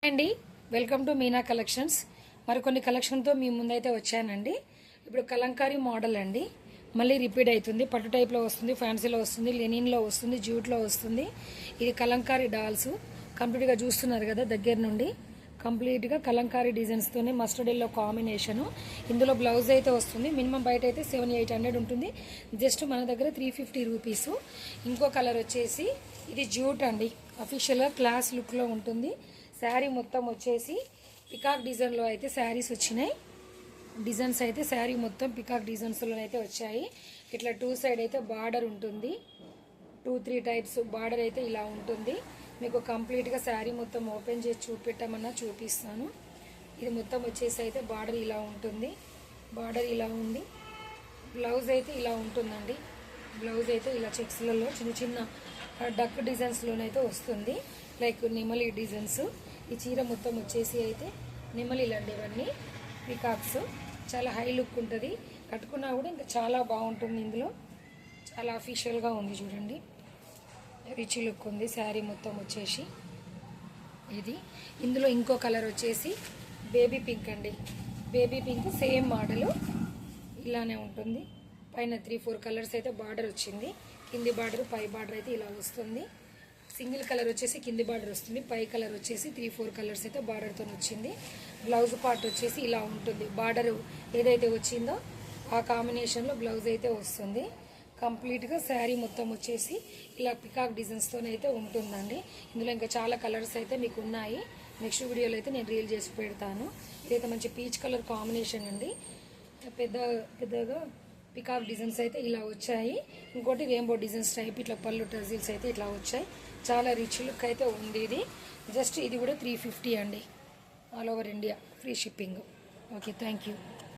అండి welcome to Meena collections. మరికొన్ని కలెక్షన్తో మీ ముందైతే వచ్చానండి. ఇప్పుడు కలంకారీ మోడల్ అండి, మళ్ళీ రిపీట్ అవుతుంది. పట్టు టైప్లో వస్తుంది, ఫ్యాన్సీలో వస్తుంది, లెనిన్లో వస్తుంది, జ్యూట్లో వస్తుంది. ఇది కలంకారీ డాల్స్ కంప్లీట్గా చూస్తున్నారు కదా దగ్గర నుండి. కంప్లీట్గా కలంకారీ డిజైన్స్తోనే మస్టర్డ్ ఎల్లో కాంబినేషను. ఇందులో బ్లౌజ్ అయితే వస్తుంది. మినిమం బయట అయితే 700-800 ఉంటుంది, జస్ట్ మన దగ్గర 350 రూపీస్. ఇంకో కలర్ వచ్చేసి ఇది జ్యూట్ అండి, అఫీషియల్గా క్లాస్ లుక్లో ఉంటుంది. శారీ మొత్తం వచ్చేసి పికాక్ డిజైన్లో అయితే శారీస్ వచ్చినాయి. డిజైన్స్ అయితే శారీ మొత్తం పికాక్ డిజైన్స్లో అయితే వచ్చాయి. ఇట్లా టూ సైడ్ అయితే బార్డర్ ఉంటుంది, 2-3 టైప్స్ బార్డర్ అయితే ఇలా ఉంటుంది. మీకు కంప్లీట్గా శారీ మొత్తం ఓపెన్ చేసి చూపెట్టమన్నా చూపిస్తాను. ఇది మొత్తం వచ్చేసి అయితే బార్డర్ ఇలా ఉంటుంది, బార్డర్ ఇలా ఉంది. బ్లౌజ్ అయితే ఇలా ఉంటుందండి. బ్లౌజ్ అయితే ఇలా చెక్స్లలో చిన్న చిన్న డక్ డిజైన్స్లోనైతే వస్తుంది, లైక్ నెమలి డిజైన్స్. ఈ చీర మొత్తం వచ్చేసి అయితే నెమలిలండి, ఇవన్నీ పికాక్స్. చాలా హై లుక్ ఉంటుంది, కట్టుకున్నా కూడా ఇంకా చాలా బాగుంటుంది. ఇందులో చాలా అఫీషియల్గా ఉంది చూడండి, రిచ్ లుక్ ఉంది. శారీ మొత్తం వచ్చేసి ఇది. ఇందులో ఇంకో కలర్ వచ్చేసి బేబీ పింక్ అండి. బేబీ పింక్ సేమ్ మోడలు ఇలానే ఉంటుంది. పైన 3-4 కలర్స్ అయితే బార్డర్ వచ్చింది. కింది బార్డర్ పై బార్డర్ అయితే ఇలా వస్తుంది. సింగిల్ కలర్ వచ్చేసి కింది బార్డర్ వస్తుంది, పై కలర్ వచ్చేసి 3-4 కలర్స్ అయితే బార్డర్తో వచ్చింది. బ్లౌజ్ పార్ట్ వచ్చేసి ఇలా ఉంటుంది. బార్డర్ ఏదైతే వచ్చిందో ఆ కాంబినేషన్లో బ్లౌజ్ అయితే వస్తుంది. కంప్లీట్గా శారీ మొత్తం వచ్చేసి ఇలా పికాక్ డిజైన్స్తోనైతే ఉంటుందండి. ఇందులో ఇంకా చాలా కలర్స్ అయితే మీకు ఉన్నాయి. నెక్స్ట్ వీడియోలో అయితే నేను రీల్ చేసి పెడతాను. ఇదైతే మంచి పీచ్ కలర్ కాంబినేషన్ అండి. పెద్దగా పికాక్ డిజైన్స్ అయితే ఇలా వచ్చాయి. ఇంకోటి రెయిన్బో డిజైన్స్ టైప్ ఇట్లా పళ్ళు టజిల్స్ అయితే ఇట్లా వచ్చాయి. చాలా రిచ్ లుక్ అయితే ఉంది. ఇది జస్ట్ ఇది కూడా 350 అండి, all over India free shipping. Okay, thank you.